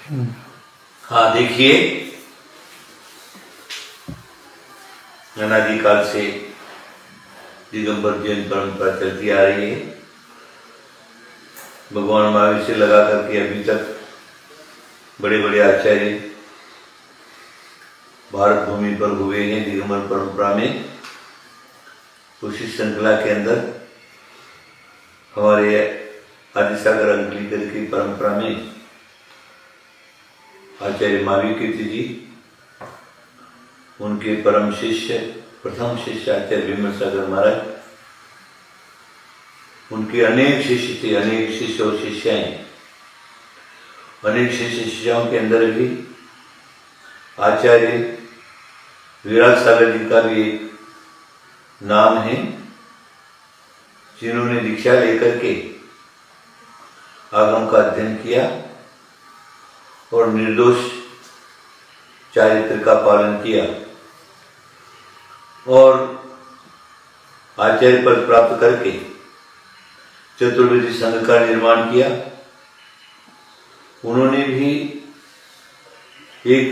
हाँ देखिए, अनादिकाल से दिगंबर जैन परंपरा चलती आ रही है। भगवान महावीर से लगा करके अभी तक बड़े बड़े आचार्य भारत भूमि पर हुए हैं दिगंबर परंपरा में। उसी श्रृंखला के अंदर हमारे आदिसागर अंकलिकर की परंपरा में आचार्य महावीर कीर्ति जी, उनके परम शिष्य प्रथम शिष्य आचार्य विमलसागर महाराज, उनके अनेक शिष्य थे, अनेक शिष्य और शिष्याएं। अनेक शिष्य शिष्याओं के अंदर भी आचार्य विराट सागर जी का भी एक नाम है, जिन्होंने दीक्षा लेकर के आगम का अध्ययन किया और निर्दोष चारित्र का पालन किया और आचार्य पद प्राप्त करके चतुर्वेदी संघ का निर्माण किया। उन्होंने भी एक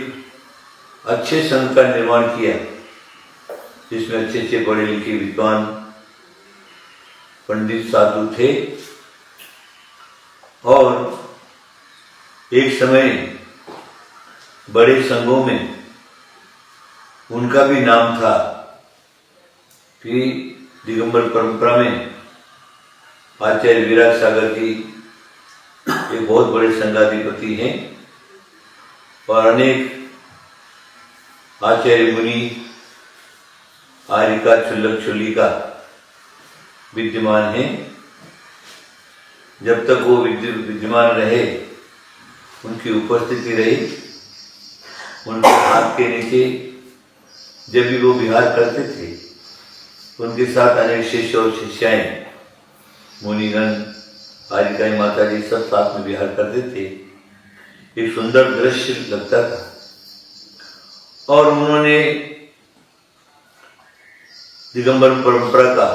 अच्छे संघ का निर्माण किया, जिसमें अच्छे अच्छे पढ़े लिखे विद्वान पंडित साधु थे। और एक समय बड़े संघों में उनका भी नाम था कि दिगंबर परंपरा में आचार्य विराट सागर जी एक बहुत बड़े संघाधिपति हैं और अनेक आचार्य मुनि आर्यिका क्षुल्लक क्षुल्लिका विद्यमान हैं। जब तक वो विद्यमान रहे, उनकी उपस्थिति रही, उनके हाथ के नीचे जब भी वो विहार करते थे, उनके साथ अनेक शिष्य और शिष्याएं, मुनिगण, आर्यिकाएं, माता जी सब साथ में विहार करते थे। एक सुंदर दृश्य लगता था और उन्होंने दिगंबर परंपरा का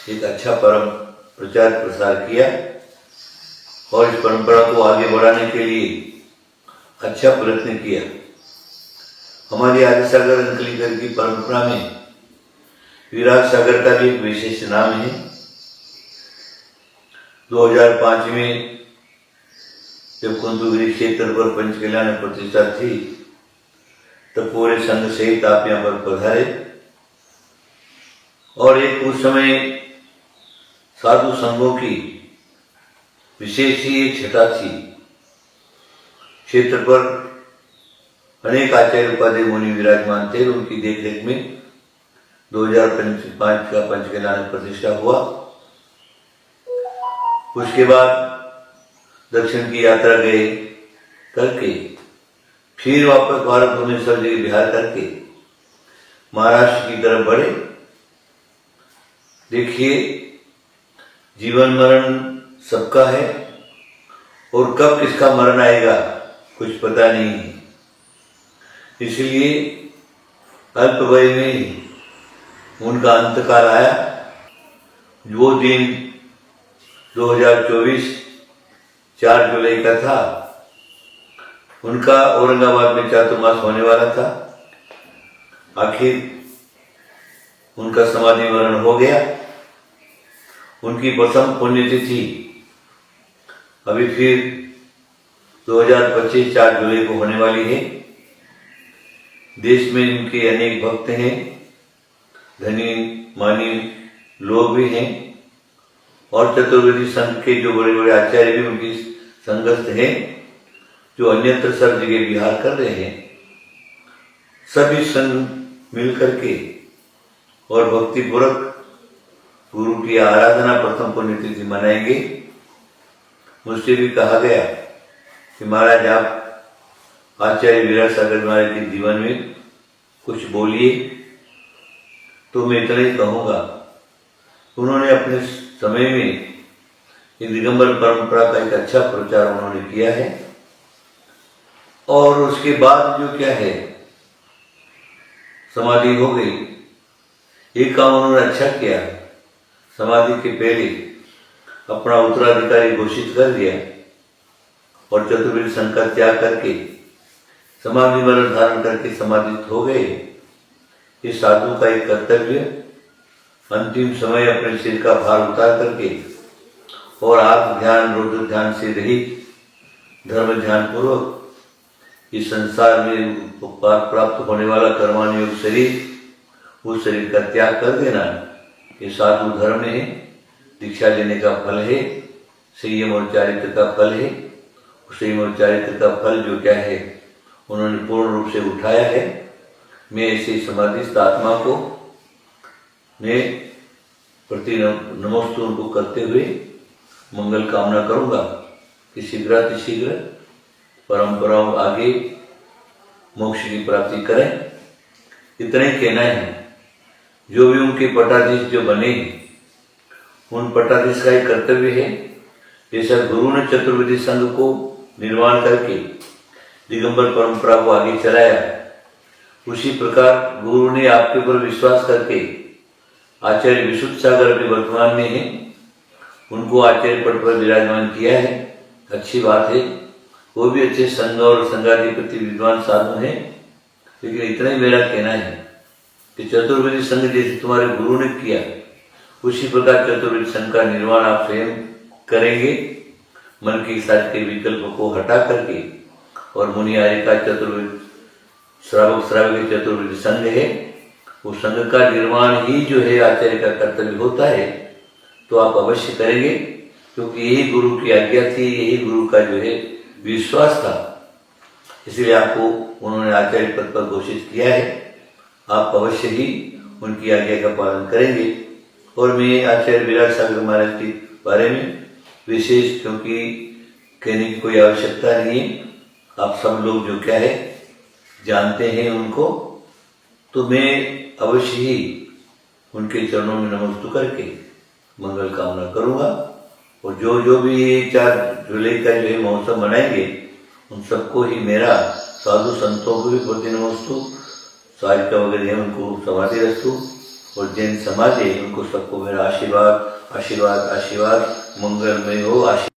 एक अच्छा परम प्रचार प्रसार किया और इस परंपरा को आगे बढ़ाने के लिए अच्छा प्रयत्न किया। हमारी आदिसागर अंकलिकर की परंपरा में विराट सागर का भी एक विशेष नाम है। 2005 में जब कुंतुगिरी क्षेत्र पर पंचकल्याण प्रतिष्ठा थी, तब पूरे संघ सहित आप यहाँ पर पधारे और एक उस समय साधु संघों की विशेष ही एक छटा थी। क्षेत्र पर अनेक आचार्य उपाध्याय मुनि विराजमान थे। उनकी देखरेख में 2005 का पंचकल्याण प्रतिष्ठा हुआ। उसके बाद दक्षिण की यात्रा गए करके फिर वापस भारत भूमि सब जगह विहार करके महाराष्ट्र की तरफ बढ़े। देखिए, जीवन मरण सबका है और कब किसका मरण आएगा कुछ पता नहीं है। इसलिए अल्प वय में उनका अंतकाल आया। वो दिन 2024 4 जुलाई का था। उनका औरंगाबाद में चातुर्मास होने वाला था। आखिर उनका समाधि मरण हो गया। उनकी प्रथम पुण्यतिथि अभी फिर 2025 4 जुलाई को होने वाली है। देश में इनके अनेक भक्त हैं, धनी मानी लोग भी हैं और चतुर्वेदी संघ के जो बड़े बड़े आचार्य भी उनकी संगत हैं, जो अन्यत्र सब जगह विहार कर रहे हैं। सभी संघ मिलकर के और भक्तिपूर्वक गुरु की आराधना प्रथम पुण्यतिथि मनाएंगे। मुझसे भी कहा गया कि महाराज आप आचार्य विराट सागर महाराज के जीवन में कुछ बोलिए, तो मैं इतना ही कहूँगा। उन्होंने अपने समय में ये दिगंबर परंपरा का एक अच्छा प्रचार उन्होंने किया है और उसके बाद जो क्या है, समाधि हो गई। एक काम उन्होंने अच्छा किया, समाधि के पहले अपना उत्तराधिकारी घोषित कर दिया और चतुर्वेदी संघ का त्याग करके समाधि मरण धारण करके समाधित हो गए। इस साधु का एक कर्तव्य अंतिम समय अपने सिर का भार उतार करके और आत्म ध्यान रुद्र ध्यान से रहित धर्म ध्यान पूर्वक इस संसार में प्राप्त होने वाला कर्मानुयोग शरीर उस शरीर का त्याग कर देना। ये साधु धर्म है, दीक्षा लेने का फल है, संयम और चारित्र का फल है। संयम और चारित्र का फल जो क्या है उन्होंने पूर्ण रूप से उठाया है। मैं ऐसे समाधिस्थ आत्मा को मैं प्रति नमोस्तु उनको करते हुए मंगल कामना करूंगा कि शीघ्र परंपराओं आगे मोक्ष की प्राप्ति करें। इतना ही कहना है। जो भी उनके पटाधीश जो बने हैं उन पटाधीश का ही कर्तव्य है, जैसा गुरु ने चतुर्वेदी संघ को निर्माण करके दिगंबर परंपरा को आगे चलाया, उसी प्रकार गुरु ने आपके ऊपर विश्वास करके आचार्य विशुद्ध सागर अभी वर्तमान में है, उनको आचार्य पद पर विराजमान किया है। अच्छी बात है, वो भी अच्छे संघ और संघाधिपति विद्वान साधु हैं। लेकिन इतना ही मेरा कहना है कि चतुर्वेदी संघ जैसे तुम्हारे गुरु ने किया उसी प्रकार चतुर्वेदी संघ का निर्माण आप स्वयं करेंगे। मन की साथ के विकल्प को हटा करके और मुनि आर्य का चतुर्वेद श्रावक चतुर्वेदी संघ है, वो संघ का निर्माण ही जो है आचार्य का कर्तव्य होता है। तो आप अवश्य करेंगे, क्योंकि यही गुरु की आज्ञा थी, यही गुरु का जो है विश्वास था, इसलिए आपको उन्होंने आचार्य पद पर घोषित किया है। आप अवश्य ही उनकी आज्ञा का पालन करेंगे। और मैं आचार्य विराट सागर महाराज के बारे में विशेष क्योंकि कहने की कोई आवश्यकता नहीं है, आप सब लोग जो क्या है जानते हैं उनको। तो मैं अवश्य ही उनके चरणों में नमस्ते करके मंगल कामना करूंगा। और जो भी 4 जुलाई का जो है महोत्सव मनाएंगे उन सबको ही मेरा साधु संतों को भी प्रति नमस्तु, सारिका वगैरह है उनको समाधि रस्तु, और जैन समाज है उनको सबको मेरा आशीर्वाद मंगलमय हो। आशीर्वाद।